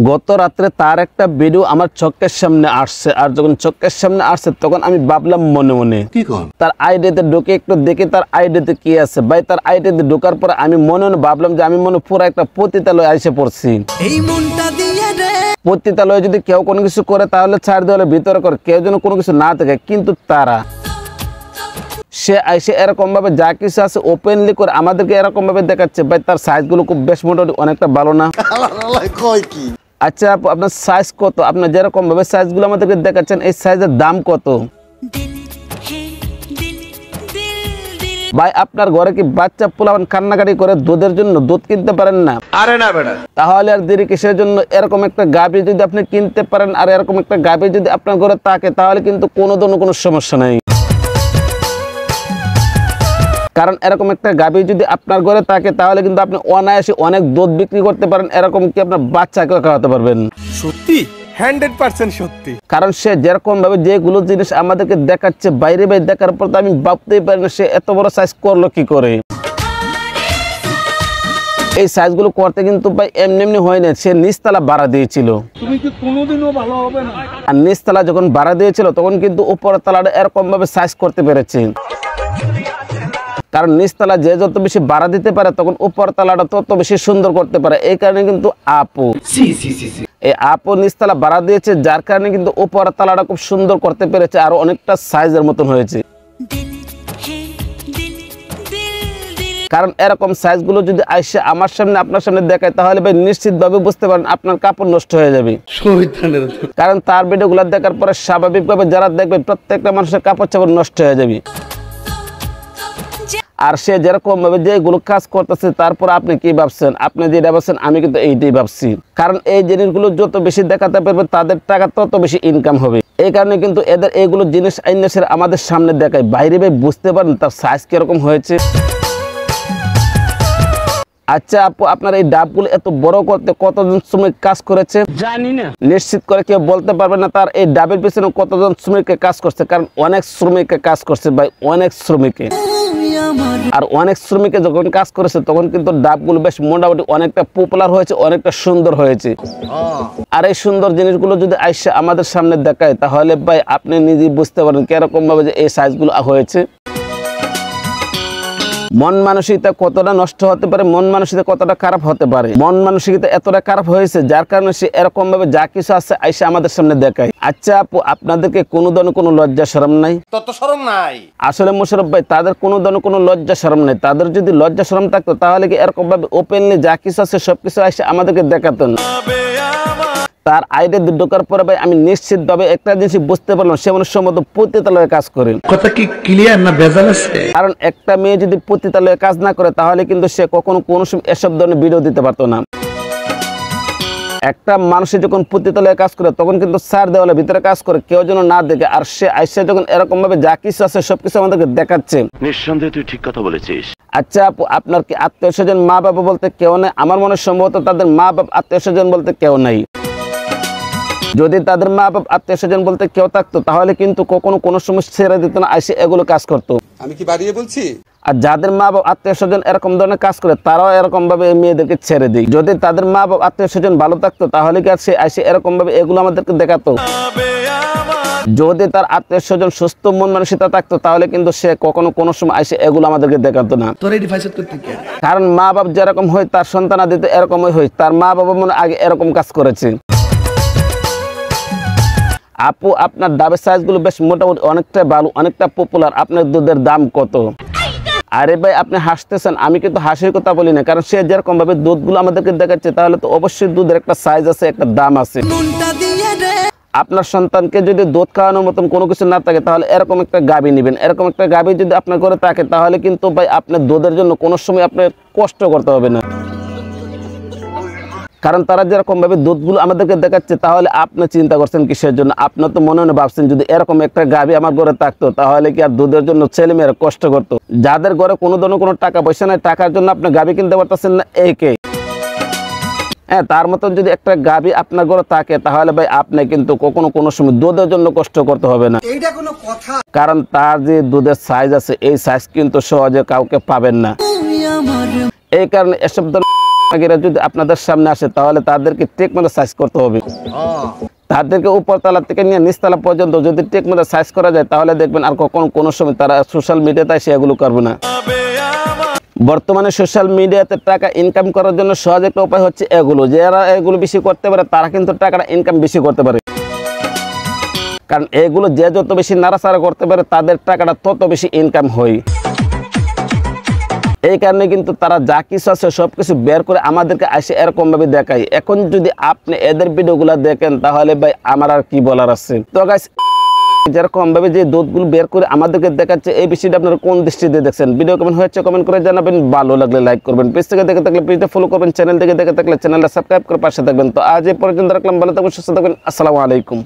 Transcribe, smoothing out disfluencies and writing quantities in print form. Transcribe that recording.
গত রাত্রে তার একটা ভিডিও আমার চোখের সামনে আসছে, আর যখন চোখের সামনে আসছে তখন আমি ভাবলাম মনে মনে কি কোন তার আইডিতে ঢুকে একটু দেখি তার আইডিতে কি আছে। ভাই তার আইডিতে ঢোকার পর আমি মনে মনে ভাবলাম যে আমি মনে পুরো একটা পতিতালয়ে এসে পড়ছি। এই মনটা দিয়ে রে পতিতালয়ে যদি কেউ কোনো কিছু করে তাহলে ছাড় দেওয়ার ভিতরে করে, কেউ যেন কোনো কিছু না থাকে, কিন্তু তারা সে আইসে এরকম ভাবে যা কিছু আছে ওপেনলি করে আমাদেরকে এরকম ভাবে দেখাচ্ছে। ভাই তার সাইজ গুলো খুব বেশ মোটামুটি অনেকটা ভালো না? আচ্ছা আপু আপনার সাইজ কত? আপনার যেরকম ভাবে সাইজ গুলো আমাদেরকে দেখাচ্ছেন এই সাইজের দাম কত? ভাই আপনার ঘরে কি বাচ্চা পোলাপান কান্নাকাটি করে দুধের জন্য দুধ কিনতে পারেন না? আরে না বেটা, তাহলে আর দেরি কিসের জন্য? এরকম একটা গাভী যদি আপনি কিনতে পারেন আর এরকম একটা গাভী যদি আপনার ঘরে থাকে তাহলে কিন্তু কোনো সমস্যা নেই। কারণ এরকম একটা গাভী যদি আপনার ঘরে থাকে তাহলে কিন্তু আপনি অনায়াসে অনেক দুধ বিক্রি করতে পারেন, এরকম কি আপনার বাচ্চাকেও খাওয়াতে পারবেন। সত্যি 100% সত্যি। কারণ সে যেরকম ভাবে যেগুলো জিনিস আমাদেরকে দেখাচ্ছে বাইরে বাইরে দেখার পর তো আমি ভাবতেই পারি না সে এত বড় সাইজ করলো কি করে। এই সাইজগুলো করতে কিন্তু ভাই এমনি হয় না, সে নিচতলা ভাড়া দিয়েছিল। তুমি কি কোনোদিনও ভালো হবে না? আর নিচতলা যখন ভাড়া দিয়েছিল তখন কিন্তু উপরের তলাটা এরকম ভাবে সাইজ করতে পেরেছে। কারণ নিচতলা যে যত বেশি ভাড়া দিতে পারে তখন উপর তলাটা তত বেশি সুন্দর করতে পারে। এই কারণে কিন্তু আপু এই আপু নিচতলা ভাড়া দিয়েছে, যার কারণে কিন্তু উপর তলাটা খুব সুন্দর করতে পেরেছে, আর অনেকটা সাইজের মতন হয়েছে। কারণ এরকম সাইজগুলো যদি আইসে আমার সামনে আপনার সামনে দেখায় তাহলে ভাই নিশ্চিতভাবে বুঝতে পারেন আপনার কাপড় নষ্ট হয়ে যাবে। কারণ তার ভিডিওগুলো দেখার পরে স্বাভাবিকভাবে যারা দেখবে প্রত্যেকটা মানুষের কাপড় চাপড় নষ্ট হয়ে যাবে। আর সে যেরকম ভাবে যেগুলো কাজ করতেছে তারপর আপনি কি ভাবছেন? আপনি যেটা ভাবছেন আমি কিন্তু এইটাই ভাবছি। কারণ এই জিনিসগুলো যত বেশি দেখাতে পারবে তাদের টাকা তত বেশি ইনকাম হবে। এই কারণে কিন্তু এদের এইগুলো জিনিস আইনেসের আমাদের সামনে দেখায়, বাইরে ভাই বুঝতে পারেন তার সাইজ কিরকম হয়েছে। আচ্ছা আপু আপনার এই ডাবগুলো এত বড় করতে কতজন শ্রমিক কাজ করেছে? জানি না, নিশ্চিত করে কেউ বলতে পারবে না তার এই ডাবের পিছনে কতজন শ্রমিককে কাজ করছে। কারণ অনেক শ্রমিককে কাজ করছে ভাই, অনেক শ্রমিকে। আর অনেক শ্রমিকে যখন কাজ করেছে তখন কিন্তু ডাবগুলো বেশ মোটামুটি অনেকটা পপুলার হয়েছে, অনেকটা সুন্দর হয়েছে। আর এই সুন্দর জিনিসগুলো যদি আইসা আমাদের সামনে দেখায় তাহলে ভাই আপনি নিজেই বুঝতে পারেন কিরকম ভাবে যে এই সাইজগুলো হয়েছে। মন মানসিকতা কতটা নষ্ট হতে পারে, মন মানসিকতা কতটা খারাপ হতে পারে। মন মানসিকতা এতটা খারাপ হয়েছে যার কারণে সে এরকম ভাবে যা কিছু আছে আইসা আমাদের সামনে দেখায়। আচ্ছা আপু আপনাদেরকে কোনো ধরনের কোনো লজ্জা শরম নাই? তত শরম নাই আসলে মোশাররফ ভাই, তাদের কোনো ধরনের কোনো লজ্জা শরম নাই। তাদের যদি লজ্জা শরম থাকতো তাহলে কি এরকম ভাবে ওপেনলি যা কিছু আছে সবকিছু আইসা আমাদেরকে দেখাতেন? তার আইডি ঢোকার পরে ভাই আমি নিশ্চিত ভাবে একটা জিনিস বুঝতে পারলাম সে মানুষ সম্ভবত পতিতালয়ে কাজ করে। কথা কি ক্লিয়ার না ভেজাল আছে? কারণ একটা মেয়ে যদি পতিতালয়ে কাজ না করে তাহলে কিন্তু সে কখনো কোনো সময় এসব ধরনের ভিডিও দিতে পারতো না। একটা মানুষের যখন পতিতালয়ে কাজ করে তখন কিন্তু সার দেওয়ালের ভিতরে কাজ করে, কেউ যেন না দেখে। আর সে আইসা যখন এরকম ভাবে যা কিছু আছে সবকিছু আমাদেরকে দেখাচ্ছে। নিঃসন্দেহে তুই ঠিক কথা বলেছিস। আচ্ছা আপু আপনার কি আত্মীয় স্বজন মা বাবা বলতে কেউ নেই? আমার মনে সম্ভবত তাদের মা বাবা আত্মীয় স্বজন বলতে কেউ নাই। যদি তাদের মা বাবা আত্মীয় স্বজন বলতে কেউ থাকতো তাহলে কিন্তু কখনো কোনো সময় ছেড়ে দিত না, আইসে এগুলো কাজ করতো। আমি কি বাড়িয়ে বলছি? আর যাদের মা বাবা আত্মীয় স্বজন এরকম ধরনের কাজ করে তারাও এরকম ভাবে মেয়েদেরকে ছেড়ে দিই। যদি তাদের মা বাবা আত্মীয় স্বজন ভালো থাকতো তাহলে কি সে আইসে এরকম ভাবে এগুলো আমাদেরকে দেখাতো? যদি তার আত্মীয় স্বজন সুস্থ মন মানসিকতা থাকতো তাহলে কিন্তু সে কখনো কোনো সময় আইসে এগুলো আমাদেরকে দেখাতো না। কারণ মা বাবা যেরকম হয় তার সন্তানাদিতে এরকমই হয়। তার মা বাবা মনে আগে এরকম কাজ করেছে। আপু আপনার ডাবের সাইজগুলো বেশ মোটামুটি অনেকটা ভালো, অনেকটা পপুলার। আপনার দুধের দাম কত? আরে ভাই আপনি হাসতেছেন, আমি কিন্তু হাসির কথা বলি না। কারণ সে যেরকম ভাবে দুধগুলো আমাদেরকে দেখাচ্ছে তাহলে তো অবশ্যই দুধের একটা সাইজ আছে, একটা দাম আছে। আপনার সন্তানকে যদি দুধ খাওয়ানোর মতন কোনো কিছু না থাকে তাহলে এরকম একটা গাভী নেবেন। এরকম একটা গাভী যদি আপনার ঘরে থাকে তাহলে কিন্তু ভাই আপনার দুধের জন্য কোনো সময় আপনার কষ্ট করতে হবে না। কারণ তারা যেরকম ভাবে দুধগুলো আমাদেরকে দেখাচ্ছে তাহলে আপনি চিন্তা করছেন কিসের জন্য? আপনার তো মনে মনে ভাবছেন যদি এরকম একটা গাভী আমার ঘরে থাকতো তাহলে কি আর দুধের জন্য ছেলে মেয়েরা কষ্ট করতো? যাদের ঘরে কোনো ধরনের কোনো টাকা পয়সা নাই, টাকার জন্য আপনি গাভী কিনতে পারতেছেন না, একে হ্যাঁ তার মতন যদি একটা গাভী আপনার ঘরে থাকে তাহলে ভাই আপনি কিন্তু কখনো কোনো সময় দুধের জন্য কষ্ট করতে হবে না। এইটা কোনো কথা? কারণ তার যে দুধের সাইজ আছে এই সাইজ কিন্তু সহজে কাউকে পাবেন না। এই কারণে এসব যদি আপনাদের সামনে আসে তাহলে তাদেরকে ঠিক মতো সাইজ করতে হবে। তাদেরকে উপরতলা থেকে নিয়ে নিচতলা পর্যন্ত যদি ঠিক মতো সাইজ করা যায় তাহলে দেখবেন আর কখনো কোনো সময় তারা সোশ্যাল মিডিয়াতে এসে এগুলো করবে না। বর্তমানে সোশ্যাল মিডিয়াতে টাকা ইনকাম করার জন্য সহজ একটা উপায় হচ্ছে এগুলো। যারা এগুলো বেশি করতে পারে তারা কিন্তু টাকাটা ইনকাম বেশি করতে পারে, কারণ এগুলো যে যত বেশি নাড়াচাড়া করতে পারে তাদের টাকাটা তত বেশি ইনকাম হয়। এই কারণে কিন্তু তারা যা কিছু আছে সবকিছু বের করে আমাদেরকে আসে এরকম ভাবে দেখায়। এখন যদি আপনি এদের ভিডিওগুলো দেখেন তাহলে ভাই আমার আর কি বলার আছে। তো গাইস, যেরকম ভাবে যে দুধগুলো বের করে আমাদেরকে দেখাচ্ছে এই বিষয়টা আপনারা কোন দৃষ্টিতে দেখছেন? ভিডিও কেমন হয়েছে কমেন্ট করে জানাবেন, ভালো লাগলে লাইক করবেন, পেজ থেকে দেখে থাকলে পেজটা ফলো করবেন, চ্যানেল থেকে দেখে থাকলে চ্যানেলটা সাবস্ক্রাইব করে পাশে থাকবেন। তো আজ এই পর্যন্ত রাখলাম, ভালো থাকবেন, সুস্থ থাকবেন, আসসালামু আলাইকুম।